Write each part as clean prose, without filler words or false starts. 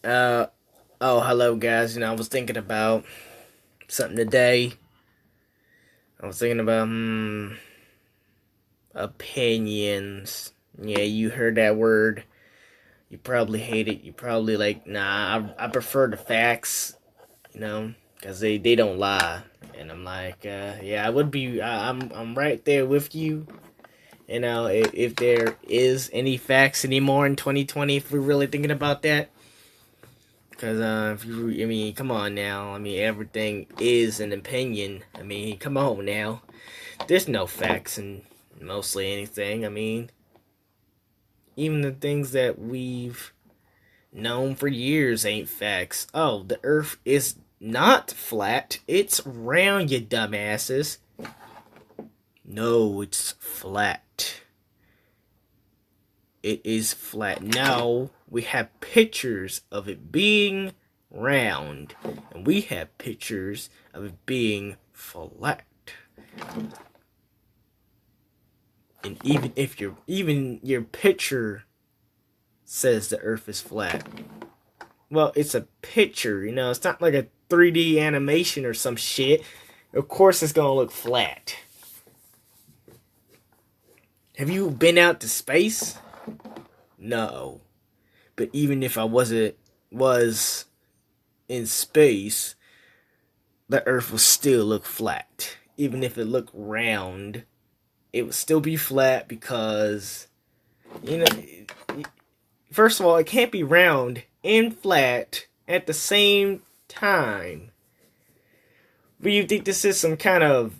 Uh, hello guys. I was thinking about something today. I was thinking about opinions. Yeah, you heard that word. You probably hate it. You probably like, nah. I prefer the facts. Because they don't lie. And I'm like, yeah, I would be. I'm right there with you. If there is any facts anymore in 2020, if we're really thinking about that. Because, come on now. Everything is an opinion. Come on now. There's no facts in mostly anything. Even the things that we've known for years ain't facts. Oh, the earth is not flat. It's round, you dumbasses. No, it's flat. It is flat. Now, we have pictures of it being round, and we have pictures of it being flat. And even your picture says the earth is flat. Well, it's a picture, it's not like a 3D animation or some shit. Of course it's gonna look flat. Have you been out to space? No. But even if I was in space, the earth will still look flat. Even if it looked round, it would still be flat because, you know, first of all, it can't be round and flat at the same time. But you think this is some kind of,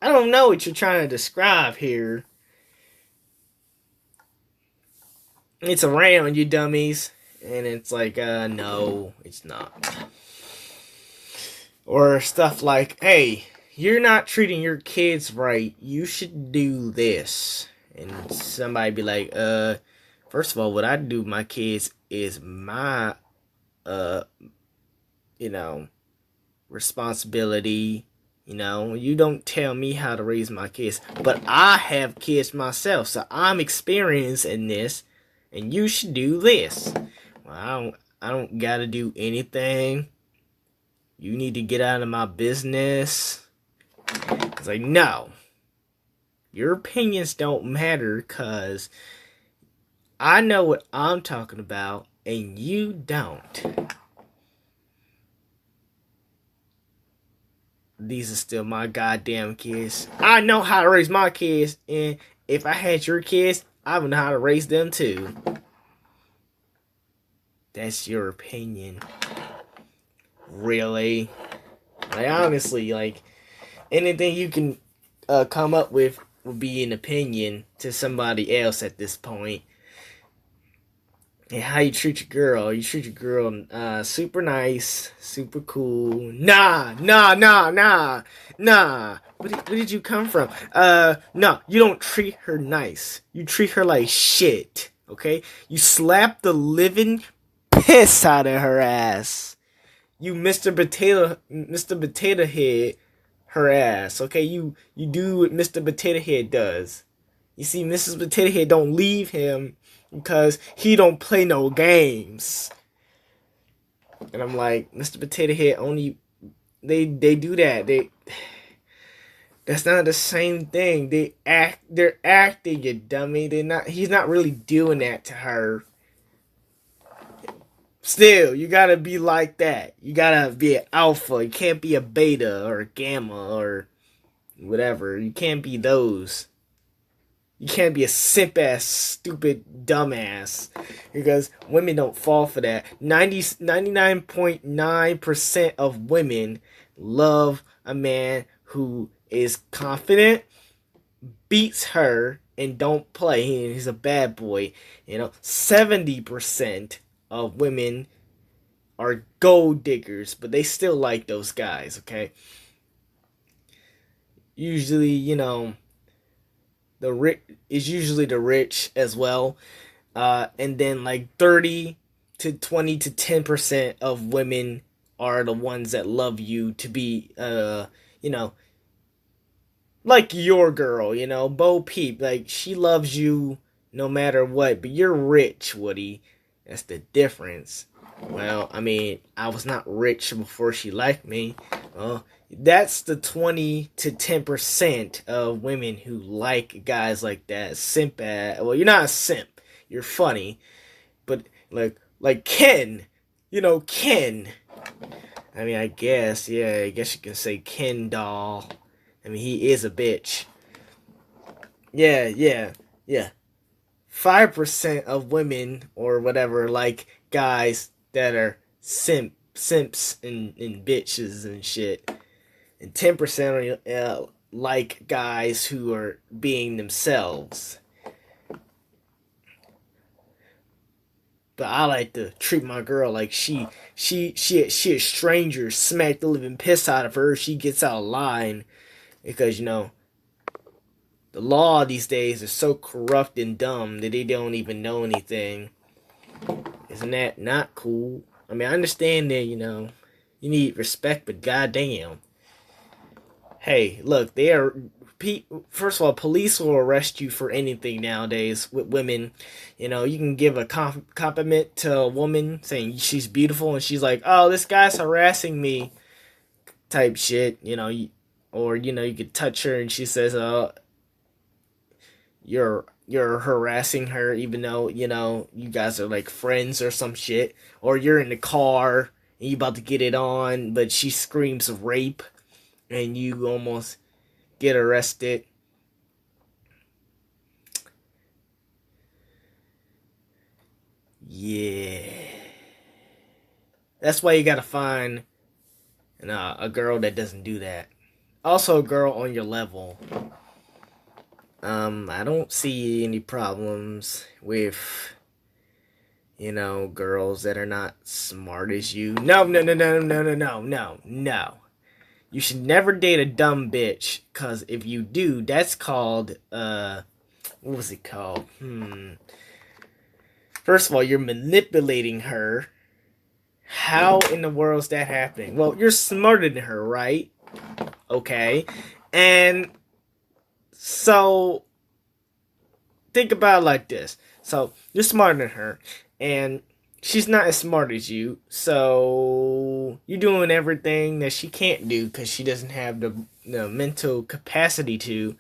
I don't know what you're trying to describe here. It's a round, you dummies. And it's like, no, it's not. Or stuff like, hey, you're not treating your kids right. You should do this. And somebody be like, first of all, what I do with my kids is my, uh, you know, responsibility. You don't tell me how to raise my kids. But I have kids myself, so I'm experienced in this. And you should do this. Well, I don't gotta do anything. You need to get out of my business. It's like, no. Your opinions don't matter because I know what I'm talking about and you don't. These are still my goddamn kids. I know how to raise my kids, and if I had your kids, I would know how to raise them too. That's your opinion. Really? Like, honestly, like, anything you can come up with would be an opinion to somebody else at this point. And how you treat your girl. You treat your girl super nice, super cool. Nah. Where did you come from? No, you don't treat her nice. You treat her like shit, okay? You slap the living piss out of her ass. You Mr. Potato Head her ass, okay? You do what Mr. Potato Head does. You see, Mrs. Potato Head don't leave him because he don't play no games. And I'm like, Mr. Potato Head only they do that. That's not the same thing. They're acting, you dummy. He's not really doing that to her. Still, you gotta be like that. You gotta be an alpha. You can't be a beta or a gamma or whatever. You can't be those. You can't be a simp ass, stupid dumbass. Because women don't fall for that. 99.9% of women love a man who is confident, beats her, and don't play. He's a bad boy. 70% of women are gold diggers, but they still like those guys, okay? Usually, the rich is usually the rich as well, and then like 30 to 20 to 10% of women are the ones that love you to be, like your girl, Bo Peep, like she loves you no matter what, but you're rich, Woody, That's the difference. Well, I mean, I was not rich before she liked me. Well, that's the 20 to 10% of women who like guys like that. Simp at, well, you're not a simp. You're funny. But like Ken, Ken. I mean, I guess, yeah, I guess you can say Ken doll. I mean, he is a bitch. Yeah, yeah, yeah. 5% of women or whatever like guys that are simps and bitches and shit. And 10% are like guys who are being themselves. But I like to treat my girl like she a stranger, smack the living piss out of her if she gets out of line. Because, the law these days is so corrupt and dumb that they don't even know anything. Isn't that not cool? I mean, I understand that, you need respect, but goddamn. Hey, look, they are. First of all, police will arrest you for anything nowadays with women. You can give a compliment to a woman saying she's beautiful, and she's like, "Oh, this guy's harassing me," type shit. Or you could touch her, and she says, "Oh, you're harassing her," even though you guys are like friends or some shit. Or you're in the car and you about to get it on, but she screams rape, and you almost get arrested. Yeah, that's why you gotta find a girl that doesn't do that. Also, a girl on your level. I don't see any problems with girls that are not smart as you. No, no, no, no, no, no, no, no, no. You should never date a dumb bitch, cause if you do, that's called what was it called? First of all, you're manipulating her. How in the world is that happening? Well, you're smarter than her, right? Okay. And so think about it like this. So you're smarter than her, and she's not as smart as you. So you're doing everything that she can't do because she doesn't have the mental capacity to.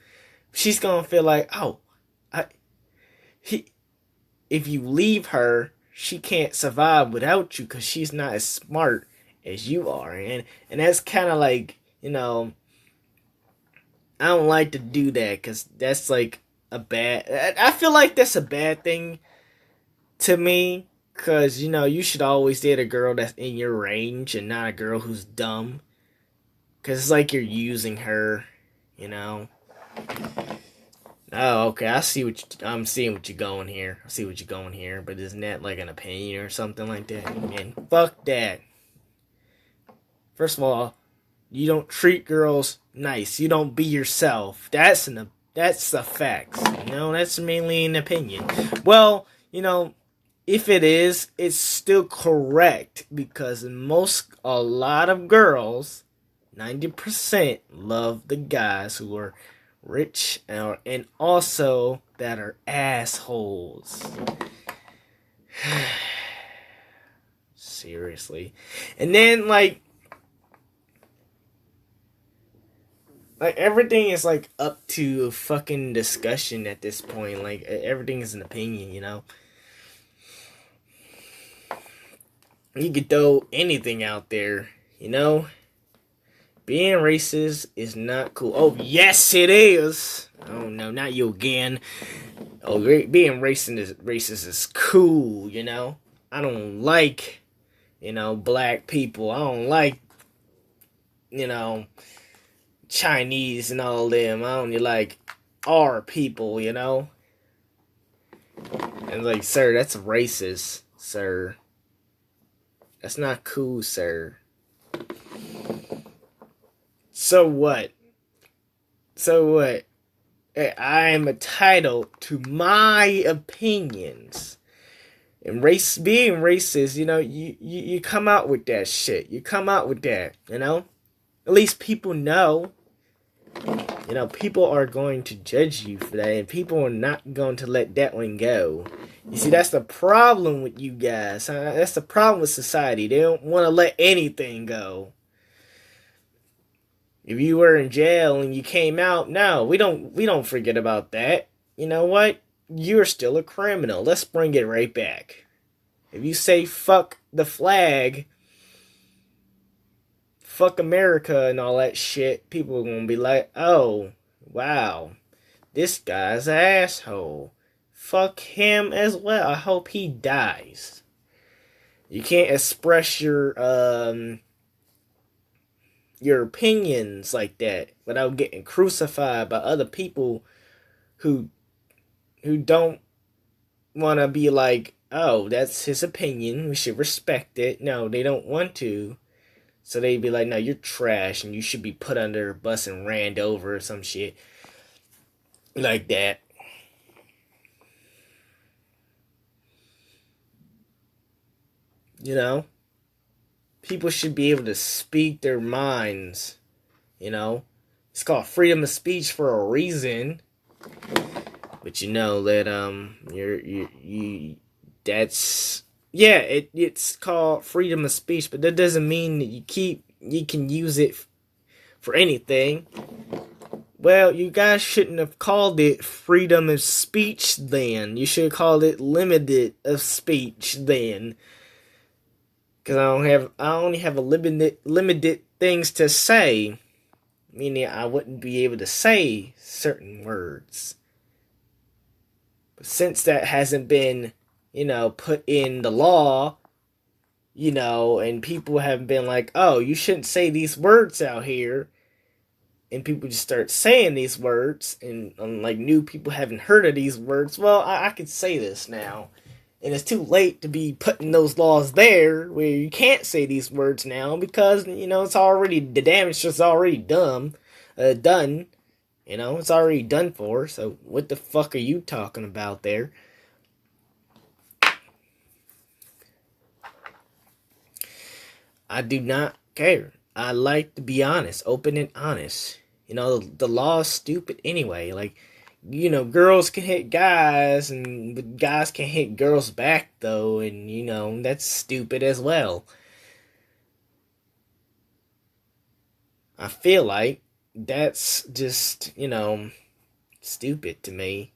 She's gonna feel like, oh, he. If you leave her, she can't survive without you because she's not as smart as you are, and that's kind of like I don't like to do that because that's like a bad. I feel like that's a bad thing to me because you should always date a girl that's in your range and not a girl who's dumb. Because it's like you're using her, you know. Oh, okay. I'm seeing what you're going here. I see what you're going here, but isn't that like an opinion or something like that? And fuck that. First of all, you don't treat girls nice. You don't be yourself. That's the facts. That's mainly an opinion. Well, if it is, it's still correct because a lot of girls, 90% love the guys who are rich and also that are assholes. Seriously. And then like everything is like up to fucking discussion at this point. Like everything is an opinion. You could throw anything out there, Being racist is not cool. Oh, yes, it is. Oh, no, not you again. Oh, being racist is cool, I don't like, black people. I don't like, Chinese and all them. I only like our people, And like, sir, that's racist, sir. That's not cool, sir. So what? I am entitled to my opinions. And being racist, you come out with that shit. You come out with that, At least people know. You know, people are going to judge you for that, and people are not going to let that one go. You see, that's the problem with you guys. That's the problem with society. They don't want to let anything go. If you were in jail and you came out, no, we don't forget about that. You know what? You're still a criminal. Let's bring it right back. If you say fuck the flag, fuck America and all that shit, people are gonna be like, oh, wow, this guy's an asshole. Fuck him as well. I hope he dies. You can't express your opinions like that without getting crucified by other people who don't want to be like, oh, that's his opinion, we should respect it. No, they don't want to. So they'd be like, no, you're trash and you should be put under a bus and ran over or some shit like that. You know? People should be able to speak their minds. You know? It's called freedom of speech for a reason. But you know that you that's yeah, it's called freedom of speech, but that doesn't mean that you can use it for anything. Well, you guys shouldn't have called it freedom of speech then. You should have called it limited of speech then. Cause I only have a limited things to say, meaning I wouldn't be able to say certain words. But since that hasn't been, put in the law, and people have been like, oh, you shouldn't say these words out here, and people just start saying these words, and like new people haven't heard of these words, well, I could say this now. And it's too late to be putting those laws there where you can't say these words now because, it's already, the damage is already done. It's already done for. So what the fuck are you talking about there? I do not care. I like to be honest, open and honest. The law is stupid anyway. Like, girls can hit guys, and guys can hit girls back, though, and, that's stupid as well. I feel like that's just, stupid to me.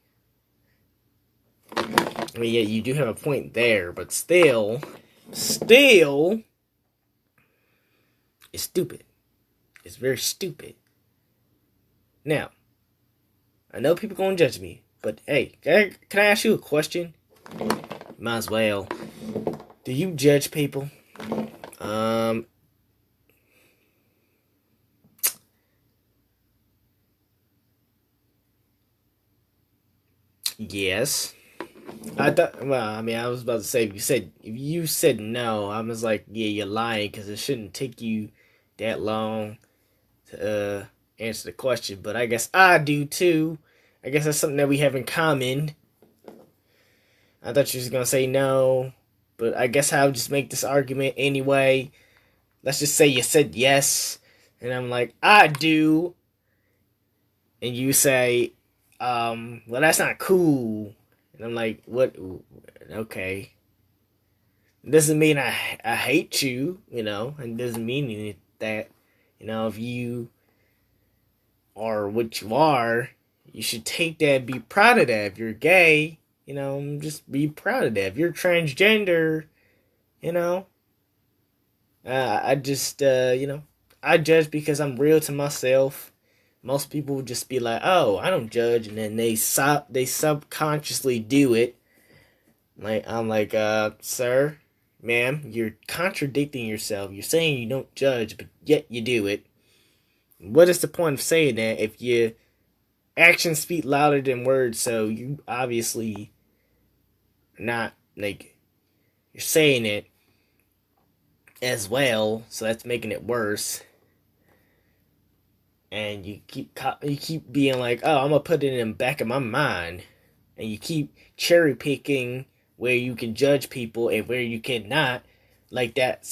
I mean, yeah, you do have a point there, but still, it's stupid. It's very stupid. Now, I know people gonna judge me, but hey, can I ask you a question? Might as well. Do you judge people? Yes. I thought. Well, I mean, I was about to say if you said no, I was like, yeah, you're lying because it shouldn't take you that long to answer the question. But I guess I do too. I guess that's something that we have in common. I thought you was gonna say no, but I guess I'll just make this argument anyway. Let's just say you said yes, and I'm like, I do, and you say, well, that's not cool, and I'm like, what? Okay, it doesn't mean I hate you, it doesn't mean that, if you are what you are, you should take that and be proud of that. If you're gay, just be proud of that. If you're transgender, I just, I judge because I'm real to myself. Most people would just be like, oh, I don't judge, and then they subconsciously do it. Like, I'm like, sir, ma'am, you're contradicting yourself. You're saying you don't judge, but yet you do it. What is the point of saying that if your actions speak louder than words? So you obviously not, like, you're saying it as well, so that's making it worse. And you keep being like, oh, I'm gonna put it in the back of my mind, and you keep cherry picking where you can judge people and where you cannot. Like that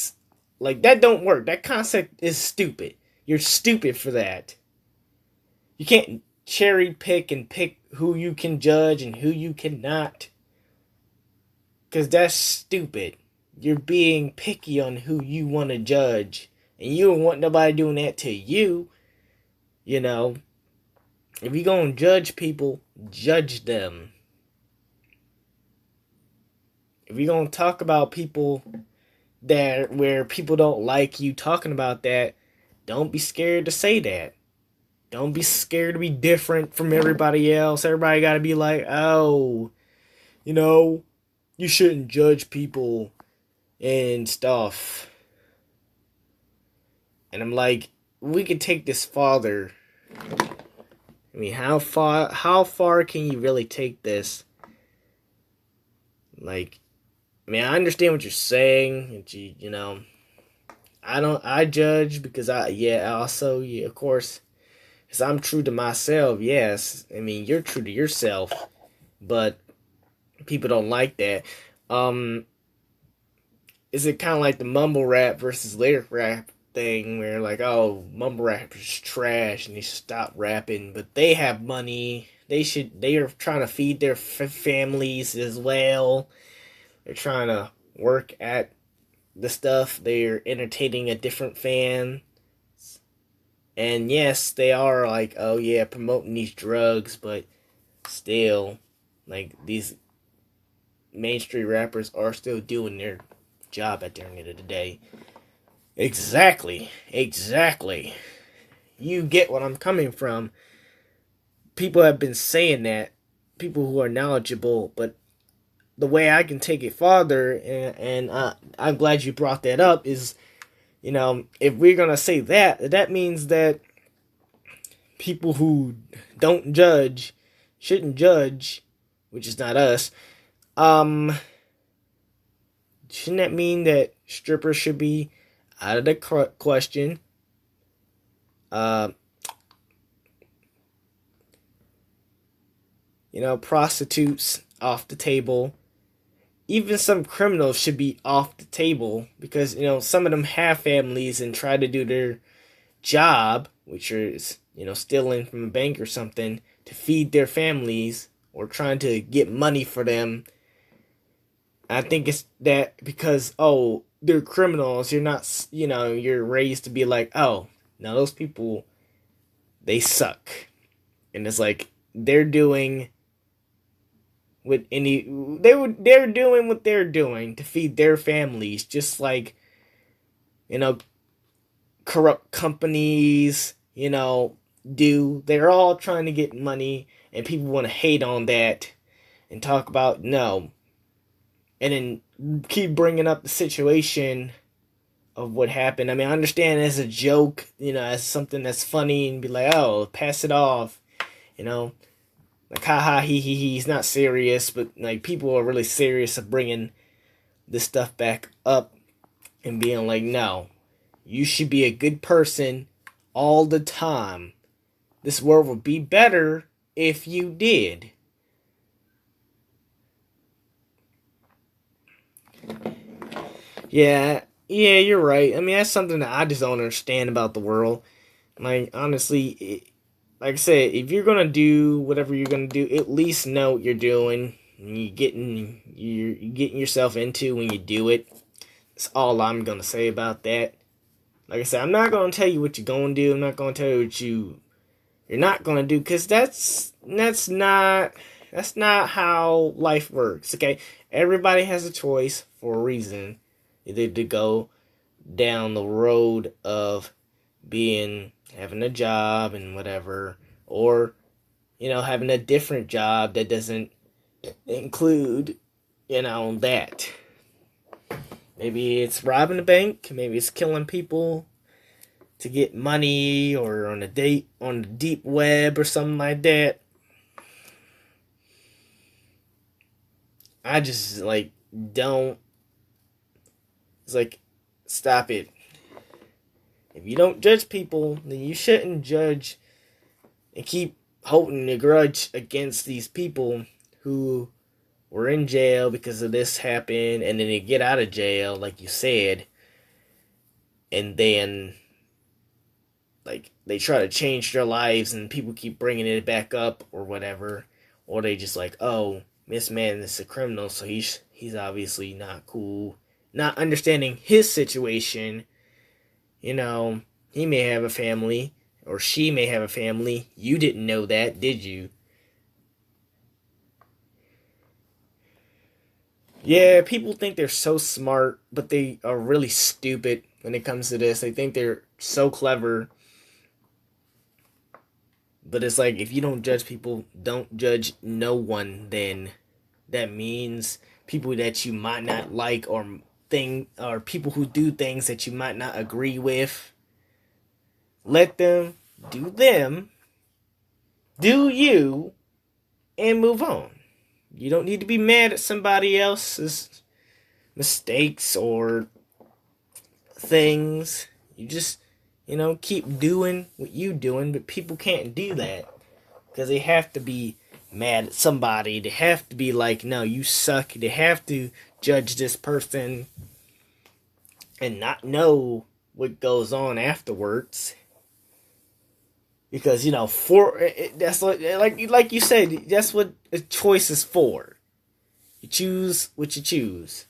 don't work. That concept is stupid. You're stupid for that. You can't cherry pick and pick who you can judge and who you cannot. Because that's stupid. You're being picky on who you want to judge. And you don't want nobody doing that to you. You know, if you're going to judge people, judge them. If you're going to talk about people that where people don't like you talking about that, don't be scared to say that. Don't be scared to be different from everybody else. Everybody got to be like, oh, you know, you shouldn't judge people and stuff. And I'm like, we could take this farther. I mean, how far can you really take this? Like, I mean, I understand what you're saying. You know, I judge because of course, because I'm true to myself. Yes, I mean, you're true to yourself, but people don't like that. Is it kind of like the mumble rap versus lyric rap thing where like, oh, mumble rap is trash and they should stop rapping, but they have money. They are trying to feed their families as well. They're trying to work at the stuff. They're entertaining a different fan. And yes, they are like, oh yeah, promoting these drugs, but still, like, these mainstream rappers are still doing their job at the end of the day. Exactly. You get what I'm coming from. People have been saying that, people who are knowledgeable, but the way I can take it farther, and I'm glad you brought that up, is, you know, if we're going to say that, that means that people who don't judge shouldn't judge, which is not us. Shouldn't that mean that strippers should be out of the question? You know, prostitutes off the table. Even some criminals should be off the table because, you know, some of them have families and try to do their job, which is, you know, stealing from a bank or something to feed their families or trying to get money for them. I think it's that because, oh, they're criminals, you're not, you know, you're raised to be like, oh, now those people, they suck. And it's like, they're doing they're doing what they're doing to feed their families, just like, you know, corrupt companies, you know, do. They're all trying to get money, and people want to hate on that and talk about no, and then keep bringing up the situation of what happened. I mean, I understand it as a joke, you know, as something that's funny, and be like, oh, pass it off, you know, like, haha, he's not serious, but like, people are really serious of bringing this stuff back up and being like, no, you should be a good person all the time. This world would be better if you did. Yeah, you're right. I mean, that's something that I just don't understand about the world. Like, honestly, like I said, if you're gonna do whatever you're gonna do, at least know what you're doing. And you're getting yourself into when you do it. That's all I'm gonna say about that. Like I said, I'm not gonna tell you what you're gonna do. I'm not gonna tell you what you're not gonna do, because that's not how life works. Okay, everybody has a choice for a reason, either to go down the road of having a job and whatever, or, you know, having a different job that doesn't include, you know, that. Maybe it's robbing a bank, maybe it's killing people to get money, or on the deep web or something like that. I just, like, don't. It's like, stop it. If you don't judge people, then you shouldn't judge and keep holding a grudge against these people who were in jail because of this happened, and then they get out of jail, like you said, and then like they try to change their lives and people keep bringing it back up or whatever, or they just like, oh, this man is a criminal, so he's obviously not cool, not understanding his situation. You know, he may have a family or she may have a family. You didn't know that, did you? Yeah, people think they're so smart, but they are really stupid when it comes to this. They think they're so clever, but it's like if you don't judge people, don't judge no one, then that means people that you might not like or people who do things that you might not agree with, let them do them, do you, and move on. You don't need to be mad at somebody else's mistakes or things. You just, keep doing what you doing, but people can't do that because they have to be mad at somebody. They have to be like, no, you suck. They have to judge this person and not know what goes on afterwards. Because that's like you said, that's what a choice is for. You choose what you choose.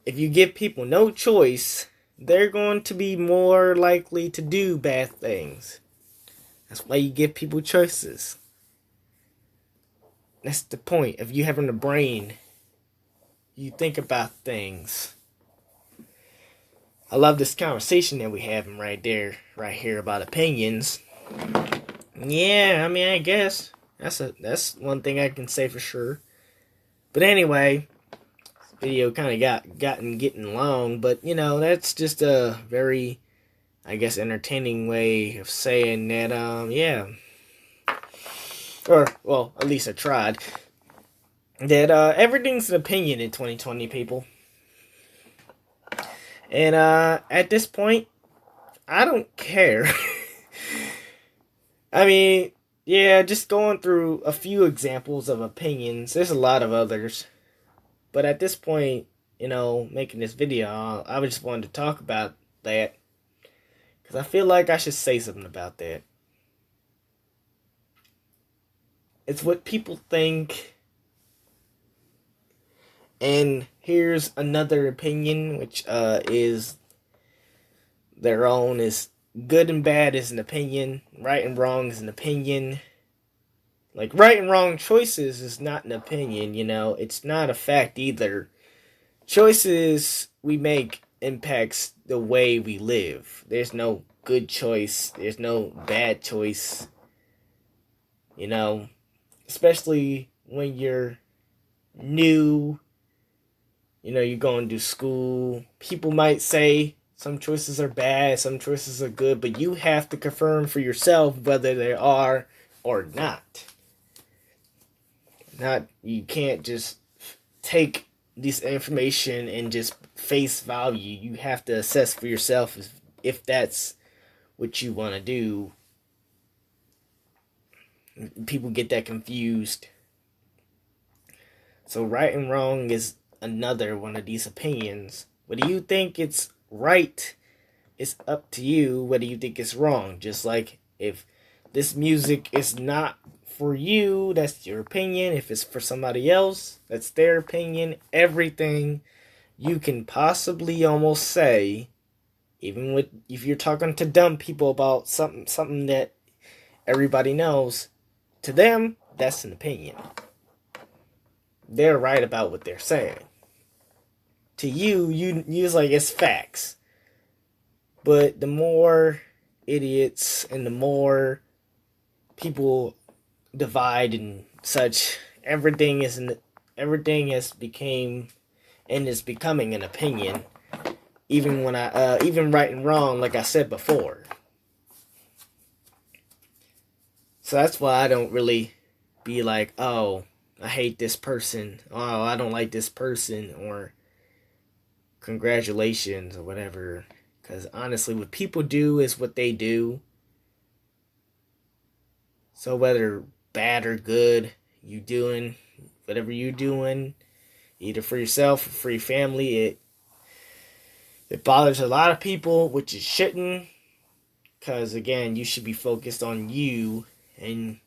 If you give people no choice, they're going to be more likely to do bad things. That's why you give people choices. That's the point of you having a brain. You think about things. I love this conversation that we having right here about opinions. Yeah, I mean, I guess that's one thing I can say for sure. But anyway, this video kind of getting long, but that's just a very, I guess, entertaining way of saying that. Yeah, or well, at least I tried. That everything's an opinion in 2020, people. And at this point, I don't care. I mean, yeah, just going through a few examples of opinions. There's a lot of others. But at this point, making this video, I just wanted to talk about that. Because I feel like I should say something about that. It's what people think. And here's another opinion, which is their own. Is good and bad is an opinion. Right and wrong is an opinion. Like, right and wrong choices is not an opinion, It's not a fact either. Choices we make impacts the way we live. There's no good choice. There's no bad choice. Especially when you're new. You're going to school. People might say some choices are bad, some choices are good, but you have to confirm for yourself whether they are or not. You can't just take this information and just face value. You have to assess for yourself if that's what you want to do. People get that confused. So right and wrong is another one of these opinions. Whether you think it's right, it's up to you. Whether you think it's wrong. Just like if this music is not for you, that's your opinion. If it's for somebody else, that's their opinion. Everything you can possibly almost say, even if you're talking to dumb people about something that everybody knows, to them, that's an opinion. They're right about what they're saying. To you use like it's facts. But the more idiots and the more people divide and such, everything has became and is becoming an opinion. Even when even right and wrong, like I said before. So that's why I don't really be like, oh, I hate this person. Oh, I don't like this person, or congratulations or whatever. Because honestly, what people do is what they do. So whether bad or good, you doing whatever you doing, either for yourself or for your family, it bothers a lot of people, which it shouldn't. Because again, you should be focused on you and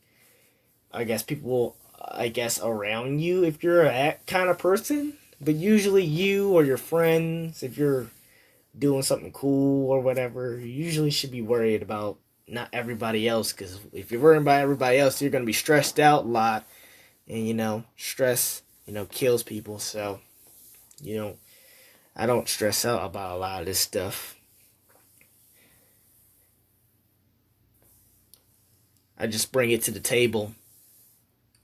I guess people, I guess, around you if you're that kind of person. But usually you or your friends, if you're doing something cool or whatever, you usually should be worried about not everybody else. Because if you're worrying about everybody else, you're going to be stressed out a lot. And, stress, kills people. So, you know, I don't stress out about a lot of this stuff. I just bring it to the table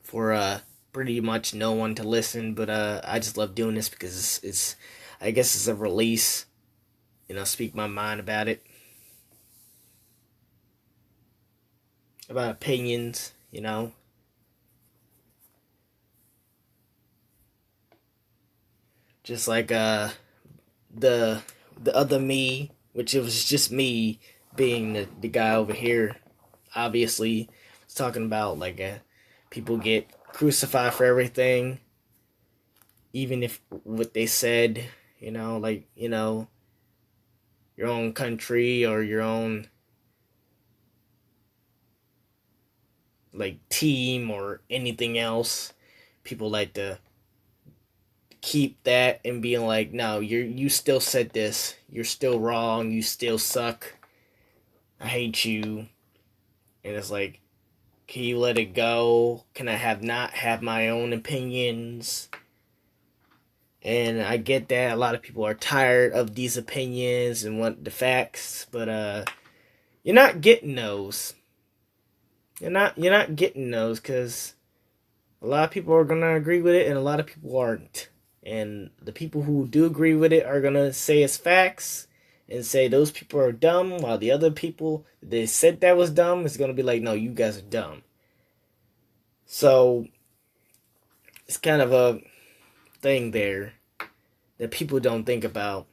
for pretty much no one to listen, but I just love doing this because it's I guess it's a release, speak my mind about opinions, just like the other me, which it was just me being the guy over here, obviously, was talking about like people get crucified for everything, even if what they said, like your own country or your own like team or anything else. People like to keep that and being like, no, you still said this. You're still wrong. You still suck. I hate you. And it's like, can you let it go? Can I not have my own opinions? And I get that a lot of people are tired of these opinions and want the facts, but you're not getting those. You're not getting those because a lot of people are gonna agree with it and a lot of people aren't. And the people who do agree with it are gonna say it's facts and say those people are dumb, while the other people they said that was dumb is gonna be like, no, you guys are dumb. So it's kind of a thing there that people don't think about,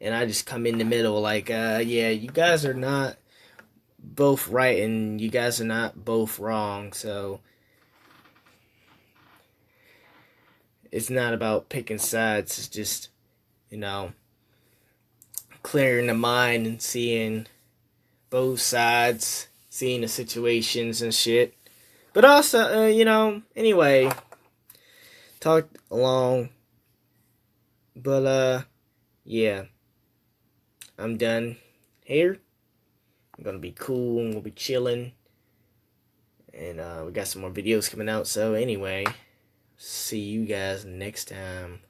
and I just come in the middle like, yeah, you guys are not both right and you guys are not both wrong. So it's not about picking sides. It's just, clearing the mind and seeing both sides, seeing the situations and shit. But also, anyway, talked along. But, yeah, I'm done here. I'm gonna be cool and we'll be chilling. And, we got some more videos coming out. So, anyway, see you guys next time.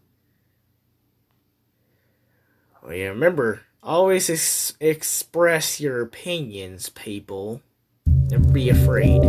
Oh, yeah, remember, always express your opinions, people. Never be afraid.